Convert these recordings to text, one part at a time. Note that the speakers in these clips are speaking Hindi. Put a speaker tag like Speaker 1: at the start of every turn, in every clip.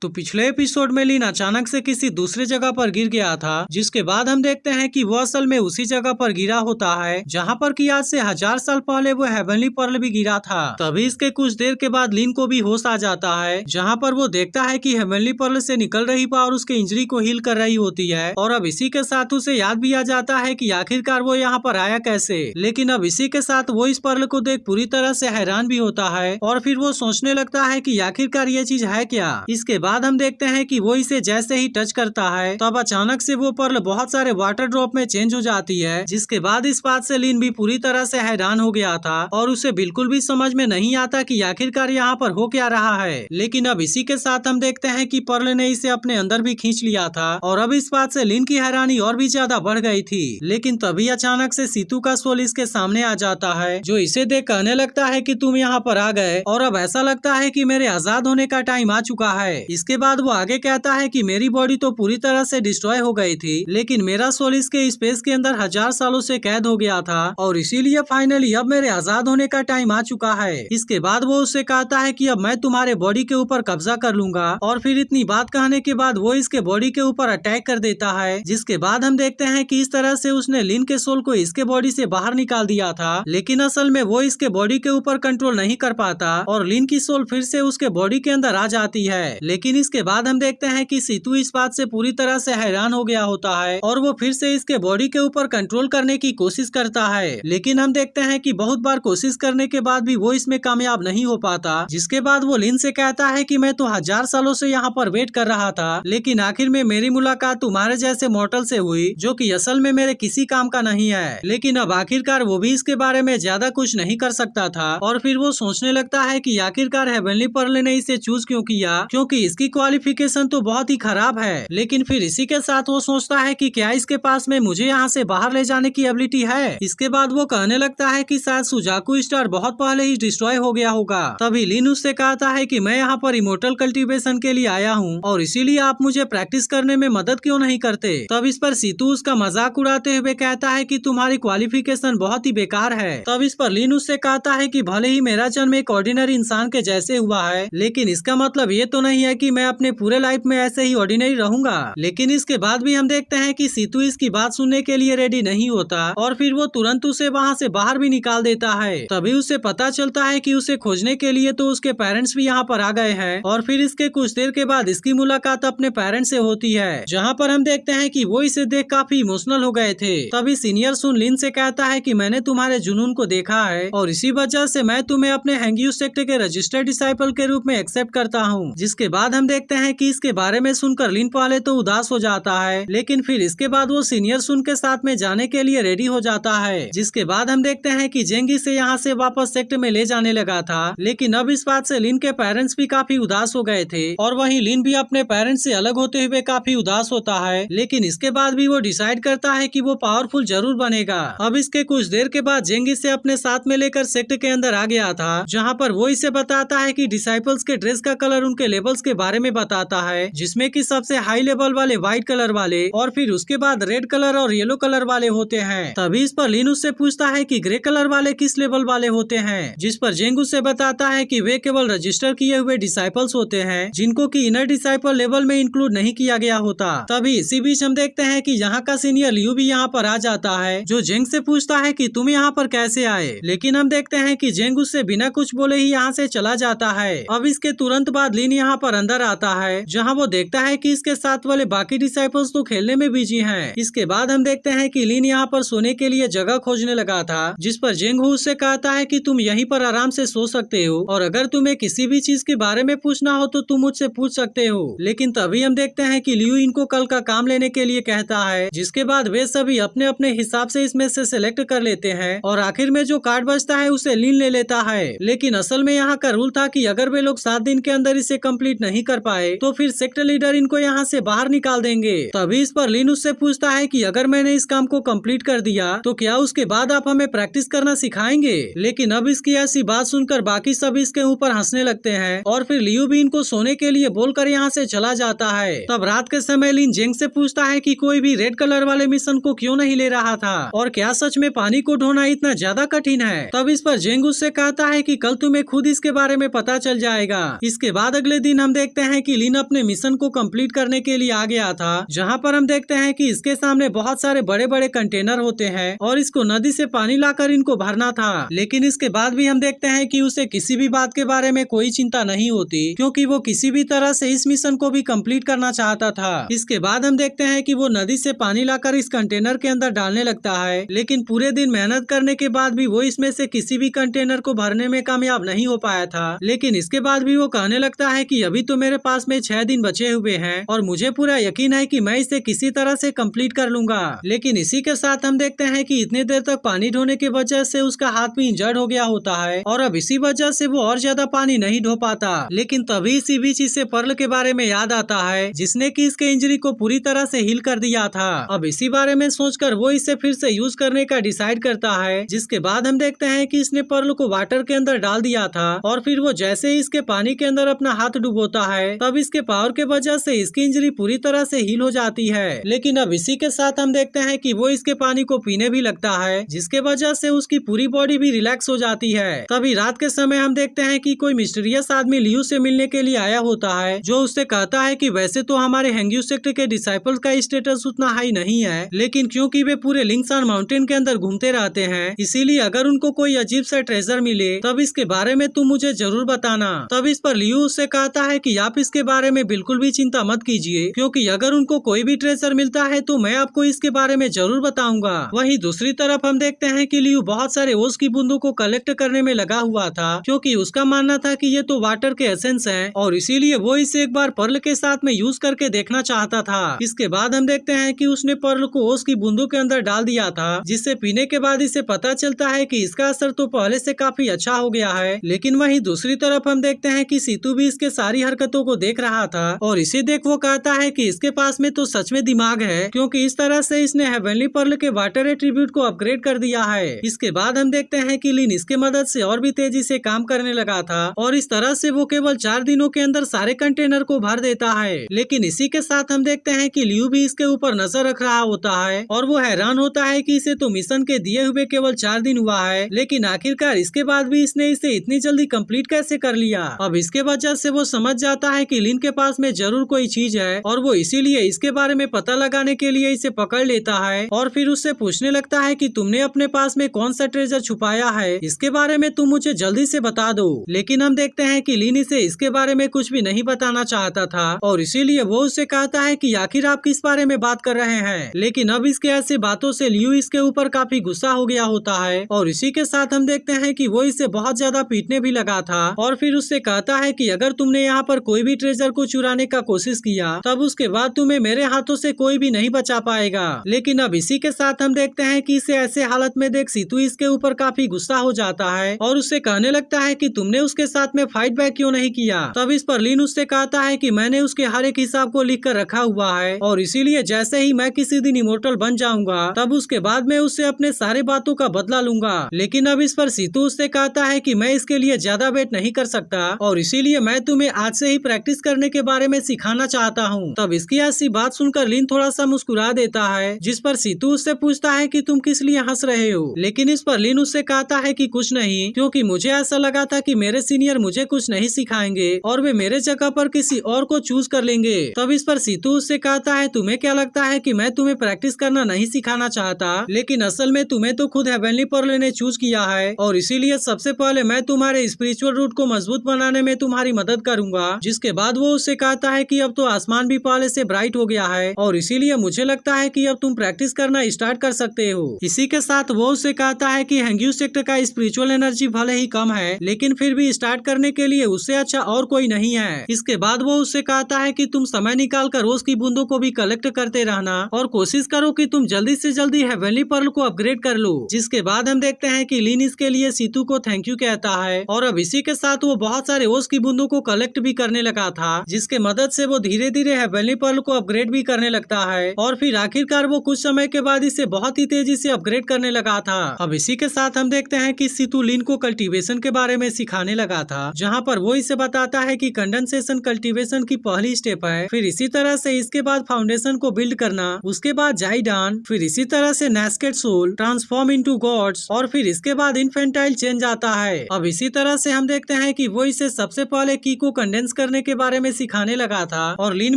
Speaker 1: तो पिछले एपिसोड में लिन अचानक से किसी दूसरे जगह पर गिर गया था, जिसके बाद हम देखते हैं कि वो असल में उसी जगह पर गिरा होता है जहाँ पर कि आज से 1000 साल पहले वो हेवनली पर्ल भी गिरा था। तभी इसके कुछ देर के बाद लिन को भी होश आ जाता है, जहाँ पर वो देखता है कि हेवनली पर्ल से निकल रही पावर उसके इंजरी को हील कर रही होती है। और अब इसी के साथ उसे याद भी आ जाता है कि आखिरकार वो यहाँ पर आया कैसे। लेकिन अब इसी के साथ वो इस पर्ल को देख पूरी तरह से हैरान भी होता है और फिर वो सोचने लगता है कि आखिरकार ये चीज है क्या। इसके बाद हम देखते हैं कि वो इसे जैसे ही टच करता है तब अचानक से वो पर्ल बहुत सारे वाटर ड्रॉप में चेंज हो जाती है, जिसके बाद इस बात से लिन भी पूरी तरह से हैरान हो गया था और उसे बिल्कुल भी समझ में नहीं आता कि आखिरकार यहाँ पर हो क्या रहा है। लेकिन अब इसी के साथ हम देखते हैं कि पर्ल ने इसे अपने अंदर भी खींच लिया था और अब इस बात से लिन की हैरानी और भी ज्यादा बढ़ गई थी। लेकिन तभी अचानक से सीतू का सोल इसके सामने आ जाता है, जो इसे देख कहने लगता है कि तुम यहाँ पर आ गए और अब ऐसा लगता है कि मेरे आजाद होने का टाइम आ चुका है। इसके बाद वो आगे कहता है कि मेरी बॉडी तो पूरी तरह से डिस्ट्रॉय हो गई थी, लेकिन मेरा सोल इसके स्पेस के अंदर 1000 सालों से कैद हो गया था और इसीलिए फाइनली अब मेरे आजाद होने का टाइम आ चुका है। इसके बाद वो उससे कहता है कि अब मैं तुम्हारे बॉडी के ऊपर कब्जा कर लूंगा और फिर इतनी बात कहने के बाद वो इसके बॉडी के ऊपर अटैक कर देता है, जिसके बाद हम देखते हैं कि इस तरह से उसने लिन के सोल को इसके बॉडी से बाहर निकाल दिया था। लेकिन असल में वो इसके बॉडी के ऊपर कंट्रोल नहीं कर पाता और लिन की सोल फिर से उसके बॉडी के अंदर आ जाती है। लेकिन इसके बाद हम देखते हैं कि सीतू इस बात से पूरी तरह से हैरान हो गया होता है और वो फिर से इसके बॉडी के ऊपर कंट्रोल करने की कोशिश करता है। लेकिन हम देखते हैं कि बहुत बार कोशिश करने के बाद भी वो इसमें कामयाब नहीं हो पाता, जिसके बाद वो लिन से कहता है कि मैं तो 1000 सालों से यहाँ पर वेट कर रहा था, लेकिन आखिर में मेरी मुलाकात तुम्हारे जैसे मॉर्टल से हुई जो कि असल में मेरे किसी काम का नहीं है। लेकिन अब आखिरकार वो भी इसके बारे में ज्यादा कुछ नहीं कर सकता था और फिर वो सोचने लगता है कि आखिरकार हेवनली पर्ल ने इसे चूज क्यों किया, क्योंकि इसकी क्वालिफिकेशन तो बहुत ही खराब है। लेकिन फिर इसी के साथ वो सोचता है कि क्या इसके पास में मुझे यहाँ से बाहर ले जाने की एबिलिटी है। इसके बाद वो कहने लगता है कि शायद सुजाकू स्टार बहुत पहले ही डिस्ट्रॉय हो गया होगा। तभी लिन उससे कहता है कि मैं यहाँ पर इमोर्टल कल्टीवेशन के लिए आया हूँ और इसीलिए आप मुझे प्रैक्टिस करने में मदद क्यों नहीं करते। तब इस पर सीतू उसका मजाक उड़ाते हुए कहता है कि तुम्हारी क्वालिफिकेशन बहुत ही बेकार है। तब इस पर लिन उससे कहता है कि भले ही मेरा जन्म एक ऑर्डिनरी इंसान के जैसे हुआ है, लेकिन इसका मतलब ये तो नहीं है कि मैं अपने पूरे लाइफ में ऐसे ही ऑर्डिनरी रहूंगा। लेकिन इसके बाद भी हम देखते हैं कि सीतू इसकी बात सुनने के लिए रेडी नहीं होता और फिर वो तुरंत उसे वहाँ से बाहर भी निकाल देता है। तभी उसे पता चलता है कि उसे खोजने के लिए तो उसके पेरेंट्स भी यहाँ पर आ गए हैं और फिर इसके कुछ देर के बाद इसकी मुलाकात अपने पेरेंट्स से होती है, जहाँ पर हम देखते हैं कि वो इसे देख काफी इमोशनल हो गए थे। तभी सीनियर सुन लिन से कहता है कि मैंने तुम्हारे जुनून को देखा है और इसी वजह से मैं तुम्हें अपने हैंग्यू सेक्ट के रजिस्टर्ड डिसाइपल के रूप में एक्सेप्ट करता हूँ। जिसके बाद हम देखते हैं कि इसके बारे में सुनकर लिन पहले तो उदास हो जाता है, लेकिन फिर इसके बाद वो सीनियर सुन के साथ में जाने के लिए रेडी हो जाता है। जिसके बाद हम देखते हैं कि जेंग इसे यहाँ से वापस सेक्ट में ले जाने लगा था, लेकिन अब इस बात से लिन के पेरेंट्स भी काफी उदास हो गए थे और वहीं लिन भी अपने पेरेंट्स से अलग होते हुए काफी उदास होता है। लेकिन इसके बाद भी वो डिसाइड करता है कि वो पावरफुल जरूर बनेगा। अब इसके कुछ देर के बाद जेंग इसे अपने साथ में लेकर सेक्ट के अंदर आ गया था, जहाँ पर वो इसे बताता है कि डिसाइपल्स के ड्रेस का कलर उनके लेवल्स के बारे में बताता है, जिसमें कि सबसे हाई लेवल वाले व्हाइट कलर वाले और फिर उसके बाद रेड कलर और येलो कलर वाले होते हैं। तभी इस पर लिन उससे पूछता है कि ग्रे कलर वाले किस लेवल वाले होते हैं, जिस पर जेंग उससे बताता है कि वे केवल रजिस्टर किए हुए डिसाइपल्स होते हैं, जिनको कि इनर डिसाइपल लेवल में इंक्लूड नहीं किया गया होता। तभी इसी बीच हम देखते हैं कि यहाँ का सीनियर लियू भी यहाँ पर आ जाता है, जो जेंग से पूछता है कि तुम यहाँ पर कैसे आए। लेकिन हम देखते हैं कि जेंग उससे बिना कुछ बोले ही यहाँ से चला जाता है। अब इसके तुरंत बाद लिन यहाँ पर अंदर आता है, जहाँ वो देखता है कि इसके साथ वाले बाकी डिसाइपल्स तो खेलने में बिजी हैं। इसके बाद हम देखते हैं कि लिन यहाँ पर सोने के लिए जगह खोजने लगा था, जिस पर जेंग उससे कहता है कि तुम यहीं पर आराम से सो सकते हो और अगर तुम्हें किसी भी चीज के बारे में पूछना हो तो तुम मुझसे पूछ सकते हो। लेकिन तभी हम देखते हैं कि लियू इनको कल का काम लेने के लिए कहता है, जिसके बाद वे सभी अपने अपने हिसाब से इसमें से सिलेक्ट कर लेते हैं और आखिर में जो कार्ड बचता है उसे लिन ले लेता है। लेकिन असल में यहाँ का रूल था कि अगर वे लोग 7 दिन के अंदर इसे कंप्लीट नहीं कर पाए तो फिर सेक्टर लीडर इनको यहाँ से बाहर निकाल देंगे। तभी इस पर लिन उससे पूछता है कि अगर मैंने इस काम को कंप्लीट कर दिया तो क्या उसके बाद आप हमें प्रैक्टिस करना सिखाएंगे। लेकिन अब इसकी ऐसी बात सुनकर बाकी सब इसके ऊपर हंसने लगते हैं और फिर लियू भी इनको सोने के लिए बोलकर यहाँ से चला जाता है। तब रात के समय लिन जेंग से पूछता है कि कोई भी रेड कलर वाले मिशन को क्यों नहीं ले रहा था और क्या सच में पानी को ढोना इतना ज्यादा कठिन है। तब इस पर जेंग उससे कहता है कि कल तुम्हें खुद इसके बारे में पता चल जाएगा। इसके बाद अगले दिन हम देखते देखते हैं कि लिन अपने मिशन को कंप्लीट करने के लिए आ गया था, जहाँ पर हम देखते हैं कि इसके सामने बहुत सारे बड़े बड़े कंटेनर होते हैं और इसको नदी से पानी लाकर इनको भरना था। लेकिन इसके बाद भी हम देखते हैं कि उसे किसी भी बात के बारे में कोई चिंता नहीं होती, क्योंकि वो किसी भी तरह से इस मिशन को भी कंप्लीट करना चाहता था। इसके बाद हम देखते हैं कि वो नदी से पानी लाकर इस कंटेनर के अंदर डालने लगता है, लेकिन पूरे दिन मेहनत करने के बाद भी वो इसमें से किसी भी कंटेनर को भरने में कामयाब नहीं हो पाया था। लेकिन इसके बाद भी वो कहने लगता है कि अभी तो मेरे पास में 6 दिन बचे हुए हैं और मुझे पूरा यकीन है कि मैं इसे किसी तरह से कंप्लीट कर लूंगा। लेकिन इसी के साथ हम देखते हैं कि इतने देर तक पानी ढोने की वजह से उसका हाथ भी इंजर्ड हो गया होता है और अब इसी वजह से वो और ज्यादा पानी नहीं ढो पाता। लेकिन तभी इसी बीच इसे पर्ल के बारे में याद आता है, जिसने कि इसके इंजरी को पूरी तरह से हील कर दिया था। अब इसी बारे में सोचकर वो इसे फिर से यूज करने का डिसाइड करता है, जिसके बाद हम देखते हैं कि इसने पर्ल को वाटर के अंदर डाल दिया था और फिर वो जैसे ही इसके पानी के अंदर अपना हाथ डुबोता है, तब इसके पावर के वजह से इसकी इंजरी पूरी तरह से हील हो जाती है। लेकिन अब इसी के साथ हम देखते हैं कि वो इसके पानी को पीने भी लगता है, जिसके वजह से उसकी पूरी बॉडी भी रिलैक्स हो जाती है। तभी रात के समय हम देखते हैं कि कोई मिस्टीरियस आदमी लियू से मिलने के लिए आया होता है, जो उससे कहता है कि वैसे तो हमारे हैंग्यू सेक्टर के डिसाइपल्स का स्टेटस उतना हाई नहीं है, लेकिन क्योंकि वे पूरे लिंगसान माउंटेन के अंदर घूमते रहते हैं, इसीलिए अगर उनको कोई अजीब सा ट्रेजर मिले तब इसके बारे में तुम मुझे जरूर बताना। तब इस पर लियू उससे कहता है कि आप इसके बारे में बिल्कुल भी चिंता मत कीजिए, क्योंकि अगर उनको कोई भी ट्रेजर मिलता है तो मैं आपको इसके बारे में जरूर बताऊंगा। वहीं दूसरी तरफ हम देखते हैं कि लियू बहुत सारे ओस की बूंदों को कलेक्ट करने में लगा हुआ था, क्योंकि उसका मानना था कि ये तो वाटर के एसेंस हैं और इसीलिए वो इसे एक बार पर्ल के साथ में यूज करके देखना चाहता था। इसके बाद हम देखते हैं कि उसने पर्ल को ओस की बूंदों के अंदर डाल दिया था, जिससे पीने के बाद इसे पता चलता है कि इसका असर तो पहले से काफी अच्छा हो गया है। लेकिन वहीं दूसरी तरफ हम देखते हैं कि सीतू भी इसके सारी हरकतों को देख रहा था और इसे देख वो कहता है कि इसके पास में तो सच में दिमाग है, क्योंकि इस तरह से इसने हेवनली पर्ल के वाटर एट्रीब्यूट को अपग्रेड कर दिया है। इसके बाद हम देखते हैं कि लिन इसके मदद से और भी तेजी से काम करने लगा था और इस तरह से वो केवल 4 दिनों के अंदर सारे कंटेनर को भर देता है। लेकिन इसी के साथ हम देखते हैं कि लियू भी इसके ऊपर नजर रख रहा होता है और वो हैरान होता है कि इसे तो मिशन के दिए हुए केवल 4 दिन हुआ है, लेकिन आखिरकार इसके बाद भी इसने इसे इतनी जल्दी कंप्लीट कैसे कर लिया। अब इसके वजह से वो समझ जाता है कि लिन के पास में जरूर कोई चीज है और वो इसीलिए इसके बारे में पता लगाने के लिए इसे पकड़ लेता है और फिर उससे पूछने लगता है कि तुमने अपने पास में कौन सा ट्रेजर छुपाया है, इसके बारे में तुम मुझे जल्दी से बता दो। लेकिन हम देखते हैं कि लिन इसे इसके बारे में कुछ भी नहीं बताना चाहता था और इसीलिए वो उससे कहता है कि आखिर आप किस बारे में बात कर रहे हैं। लेकिन अब इसके ऐसी बातों से लियू इसके ऊपर काफी गुस्सा हो गया होता है और इसी के साथ हम देखते हैं कि वो इसे बहुत ज्यादा पीटने भी लगा था और फिर उससे कहता है कि अगर तुमने यहाँ पर कोई भी ट्रेजर को चुराने का कोशिश किया तब उसके बाद तुम्हें मेरे हाथों से कोई भी नहीं बचा पाएगा। लेकिन अब इसी के साथ हम देखते हैं कि इसे ऐसे हालत में देख सीतू इसके ऊपर काफी गुस्सा हो जाता है और उससे कहने लगता है कि तुमने उसके साथ में फाइट बैक क्यों नहीं किया। तब इस पर लिन उससे कहता है कि मैंने उसके हर एक हिसाब को लिख कर रखा हुआ है और इसीलिए जैसे ही मैं किसी दिन इमोर्टल बन जाऊंगा तब उसके बाद मैं उससे अपने सारे बातों का बदला लूंगा। लेकिन अब इस पर सीतू उससे कहता है कि मैं इसके लिए ज्यादा वेट नहीं कर सकता और इसीलिए मैं तुम्हें आज से ही प्रैक्टिस करने के बारे में सिखाना चाहता हूँ। तब इसकी ऐसी बात सुनकर लिन थोड़ा सा मुस्कुरा देता है, जिस पर सीतू उससे पूछता है कि तुम किस लिए हंस रहे हो। लेकिन इस पर लिन उससे कहता है कि कुछ नहीं, क्योंकि मुझे ऐसा लगा था कि मेरे सीनियर मुझे कुछ नहीं सिखाएंगे और वे मेरे जगह पर किसी और को चूज कर लेंगे। तब इस पर सीतू उससे कहता है तुम्हें क्या लगता है कि मैं तुम्हें प्रैक्टिस करना नहीं सिखाना चाहता, लेकिन असल में तुम्हें तो खुद हेवनली पर्ल ने चूज किया है और इसीलिए सबसे पहले मैं तुम्हारे स्पिरिचुअल रूट को मजबूत बनाने में तुम्हारी मदद करूंगा। जिसके बाद वो उससे कहता है कि अब तो आसमान भी पहले से ब्राइट हो गया है और इसीलिए मुझे लगता है कि अब तुम प्रैक्टिस करना स्टार्ट कर सकते हो। इसी के साथ वो उससे कहता है कि हैंग्यू सेक्टर का स्पिरिचुअल एनर्जी भले ही कम है, लेकिन फिर भी स्टार्ट करने के लिए उससे अच्छा और कोई नहीं है। इसके बाद वो उससे कहता है कि तुम समय निकाल कर रोज की बूंदों को भी कलेक्ट करते रहना और कोशिश करो कि तुम जल्दी से जल्दी हेवनली पर्ल को अपग्रेड कर लो। जिसके बाद हम देखते हैं कि लिन इसके लिए सीतू को थैंक यू कहता है और अब इसी के साथ वो बहुत सारे ओस की बूंदों को कलेक्ट भी करने लगा था, जिसके मदद से वो धीरे धीरे हेवनली पर्ल को अपग्रेड भी करने लगता है और फिर आखिरकार वो कुछ समय के बाद इसे बहुत ही तेजी से अपग्रेड करने लगा था। अब इसी के साथ हम देखते हैं कि सीतू लिन को कल्टीवेशन के बारे में सिखाने लगा था, जहाँ पर वो इसे बताता है कि कंडेंसेशन कल्टीवेशन की पहली स्टेप है, फिर इसी तरह से इसके बाद फाउंडेशन को बिल्ड करना, उसके बाद जाइडान, फिर इसी तरह से नेस्केड सोल, ट्रांसफॉर्म इनटू गॉड्स और फिर इसके बाद इन्फेंटाइल चेंज आता है। अब इसी तरह से हम देखते हैं कि वो इसे सबसे पहले की को कंडेंस करने के बारे में सिखाने लगा था और लिन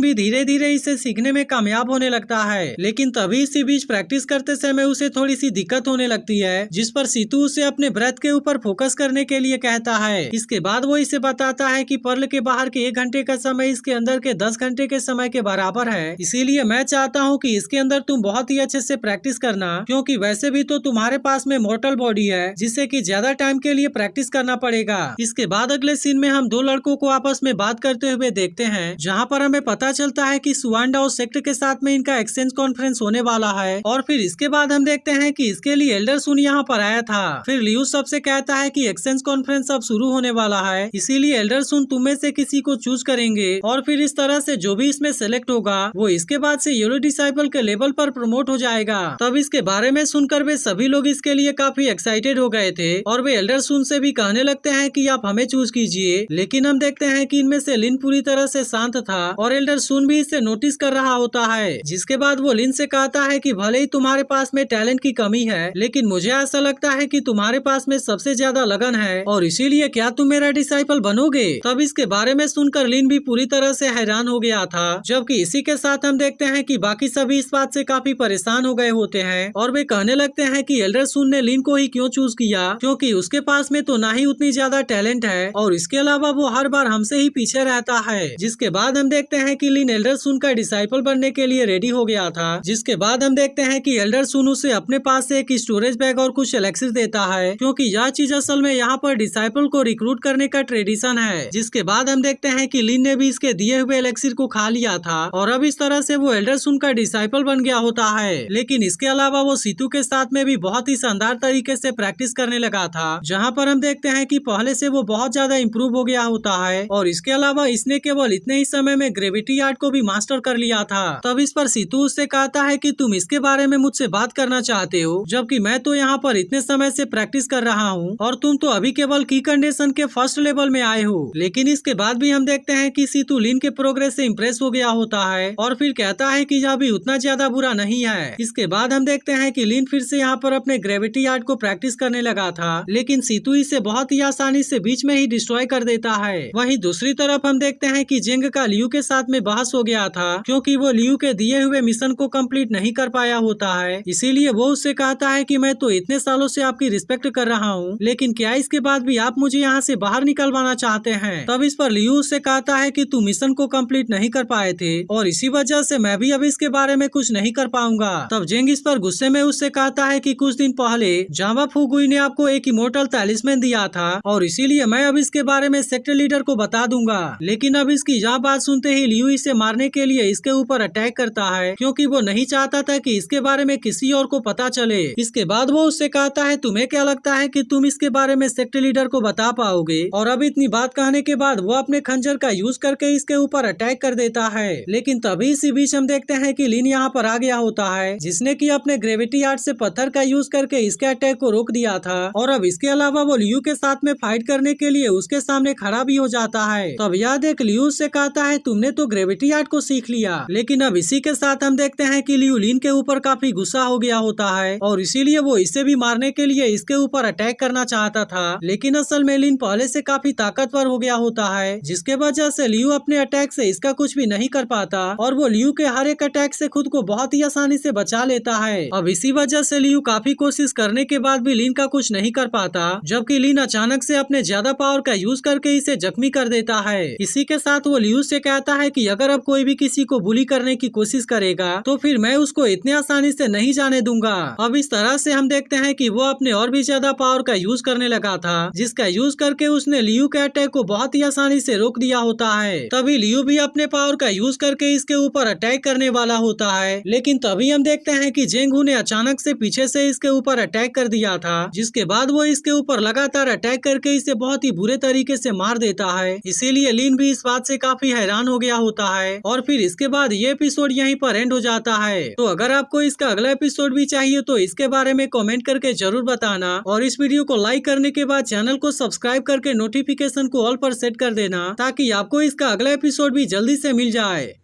Speaker 1: भी धीरे धीरे इसे सीखने में कामयाब होने लगता है। लेकिन तभी इसी बीच प्रैक्टिस करते समय उसे थोड़ी सी दिक्कत होने लगती है, जिस पर सीतू उसे अपने ब्रेथ के ऊपर फोकस करने के लिए कहता है। इसके बाद वो इसे बताता है कि पर्ल के बाहर के 1 घंटे का समय इसके अंदर के 10 घंटे के समय के बराबर है, इसीलिए मैं चाहता हूँ कि इसके अंदर तुम बहुत ही अच्छे से प्रैक्टिस करना, क्योंकि वैसे भी तो तुम्हारे पास में मॉर्टल बॉडी है जिससे कि ज्यादा टाइम के लिए प्रैक्टिस करना पड़ेगा। इसके बाद अगले सीन में हम 2 लड़कों को आपस में बात करते हुए देखते हैं, जहाँ पर हमें पता चलता है कि सुवांडा और सेक्ट के साथ में इनका एक्सचेंज कॉन्फ्रेंस होने वाला है। और फिर इसके बाद हम देखते हैं कि इसके लिए एल्डर सुन यहाँ पर आया था। फिर लियू सबसे कहता है कि एक्सचेंज कॉन्फ्रेंस अब शुरू होने वाला है, इसीलिए एल्डर सुन तुम में से किसी को चूज करेंगे और फिर इस तरह से जो भी इसमें सेलेक्ट होगा वो इसके बाद से येलो डिसाइपल के लेवल पर प्रमोट हो जाएगा। तब इसके बारे में सुनकर वे सभी लोग इसके लिए काफी एक्साइटेड हो गए थे और वे एल्डर सुन से भी कहने लगते हैं कि आप हमें चूज कीजिए। लेकिन हम देखते हैं कि इनमें से लिन पूरी तरह से शांत था और एल्डर सुन भी इसे नोटिस कर रहा होता है, जिसके बाद वो लिन से कहता है कि भले ही तुम्हारे पास में टैलेंट की कमी है, लेकिन मुझे ऐसा लगता है कि तुम्हारे पास में सबसे ज्यादा लगन है और इसीलिए क्या तुम मेरा डिसाइपल बनोगे। तब इसके बारे में सुनकर लिन भी पूरी तरह से हैरान हो गया था, जबकि इसी के साथ हम देखते हैं कि बाकी सभी इस बात से काफी परेशान हो गए होते हैं और वे कहने लगते हैं कि एल्डर सुन ने लिन को ही क्यों चूज किया, क्योंकि उसके पास में तो ना ही उतनी ज्यादा टैलेंट है और इसके अलावा वो हर बार हमसे ही पीछे रहता है। जिसके बाद हम देखते हैं कि लिन एल्डर सुन का डिसाइपल बनने के लिए रेडी हो गया था। जिसके बाद हम देखते हैं कि एल्डर सुन उसे अपने पास से एक स्टोरेज बैग और कुछ एलेक्सिस देता है, क्योंकि यह चीज असल में यहाँ पर डिसाइपल को रिक्रूट करने का ट्रेडिशन है। जिसके बाद हम देखते हैं कि लिन ने भी इसके दिए हुए एलेक्सिर को खा लिया था और अब इस तरह से वो एल्डर सुन का डिसाइपल बन गया होता है। लेकिन इसके अलावा वो सीतू के साथ में भी बहुत ही शानदार तरीके से प्रैक्टिस करने लगा था, जहाँ पर हम देखते हैं कि पहले से वो बहुत ज्यादा इम्प्रूव हो गया होता है और इसके अलावा इसने केवल इतने ही समय में ग्रेविटी आर्ट को भी मास्टर कर लिया था। तब इस पर सीतू उससे कहता है कि तुम इसके बारे में मुझसे बात करना चाहते हो, जबकि मैं तो यहाँ पर इतने समय से प्रैक्टिस कर रहा हूँ और तुम तो अभी केवल की कंडीशन के फर्स्ट लेवल में आए हो। लेकिन इसके बाद भी हम देखते हैं कि सीतू लिन के प्रोग्रेस से इम्प्रेस हो गया होता है और फिर कहता है कि यह भी उतना ज्यादा बुरा नहीं है। इसके बाद हम देखते हैं कि लिन फिर से यहाँ पर अपने ग्रेविटी आर्ट को प्रैक्टिस करने लगा था, लेकिन सीतू इसे बहुत ही आसानी से बीच में ही डिस्ट्रॉय कर देता है। वहीं दूसरी तरफ हम देखते हैं कि जेंग का लियू के साथ में बहस हो गया था, क्योंकि वो लियू के दिए हुए मिशन को कंप्लीट नहीं कर पाया होता है। इसीलिए वो उससे कहता है कि मैं तो इतने सालों से आपकी रिस्पेक्ट कर रहा हूँ, लेकिन क्या इसके बाद भी आप मुझे यहाँ से बाहर निकलवाना चाहते हैं। तब इस पर लियू उससे कहता है कि तुम मिशन को कंप्लीट नहीं कर पाए थे और इसी वजह से मैं भी अब इसके बारे में कुछ नहीं कर पाऊंगा। तब जेंग इस पर गुस्से में उससे कहता है कि कुछ दिन पहले जावा फुगुई ने आपको एक इमोर्टल तैलिस्मैन दिया था और इसीलिए मैं अब इसके बारे में सेक्टर लीडर को बता दूंगा। लेकिन अब इसकी यह बात सुनते ही लियू इसे मारने के लिए इसके ऊपर अटैक करता है, क्योंकि वो नहीं चाहता था कि इसके बारे में किसी और को पता चले। इसके बाद वो उससे कहता है तुम्हें क्या लगता है कि तुम इसके बारे में सेक्टर लीडर को बता पाओगे। और अब इतनी बात कहने के बाद वो अपने खंजर का यूज करके इसके ऊपर अटैक कर देता है। लेकिन तभी इसी बीच हम देखते हैं कि लिन यहाँ पर आ गया होता है, जिसने कि अपने ग्रेविटी आर्ट से पत्थर का यूज करके इसके अटैक को रोक दिया था और अब इसके अलावा वो लियू के साथ में फाइट करने के लिए उसके सामने खड़ा भी हो जाता है। तब यह देख लियू से कहता है तुमने तो ग्रेविटी आर्ट को सीख लिया। लेकिन अब इसी के साथ हम देखते हैं कि लियू लिन के ऊपर काफी गुस्सा हो गया होता है और इसीलिए वो इसे भी मारने के लिए इसके ऊपर अटैक करना चाहता था। लेकिन असल में लिन पहले से काफी ताकतवर हो गया होता है, जिसके वजह से लियू अपने अटैक से इसका कुछ भी नहीं कर पाता और वो लियू के हर एक अटैक से खुद को बहुत ही आसानी से बचा लेता है। अब इसी वजह से लियू काफी कोशिश करने के बाद भी लिन का कुछ नहीं कर पाता, जबकि लिन अचानक से अपने ज्यादा पावर का यूज करके इसे जख्मी कर देता है। इसी के साथ वो लियू से कहता है कि अगर अब कोई भी किसी को बुली करने की कोशिश करेगा तो फिर मैं उसको इतनी आसानी से नहीं जाने दूंगा। अब इस तरह से हम देखते हैं कि वो अपने और भी ज्यादा पावर का यूज करने लगा था, जिसका यूज करके उसने लियू के अटैक को बहुत ही आसानी से रोक दिया होता है। तभी लियू भी अपने पावर का यूज करके इसके ऊपर अटैक करने वाला होता है, लेकिन तभी हम देखते हैं कि जेंगहू ने अचानक से पीछे से इसके ऊपर अटैक कर दिया था, जिसके बाद वो इसके ऊपर लगातार अटैक करके इसे बहुत ही बुरे तरीके से मार देता है। इसीलिए लिन भी इस बात से काफी हैरान हो गया होता है और फिर इसके बाद ये एपिसोड यहीं पर एंड हो जाता है। तो अगर आपको इसका अगला एपिसोड भी चाहिए तो इसके बारे में कमेंट करके जरूर बताना और इस वीडियो को लाइक करने के बाद चैनल को सब्सक्राइब करके नोटिफिकेशन को ऑल पर सेट कर देना, ताकि आपको इसका अगला एपिसोड भी जल्दी से मिल जाए।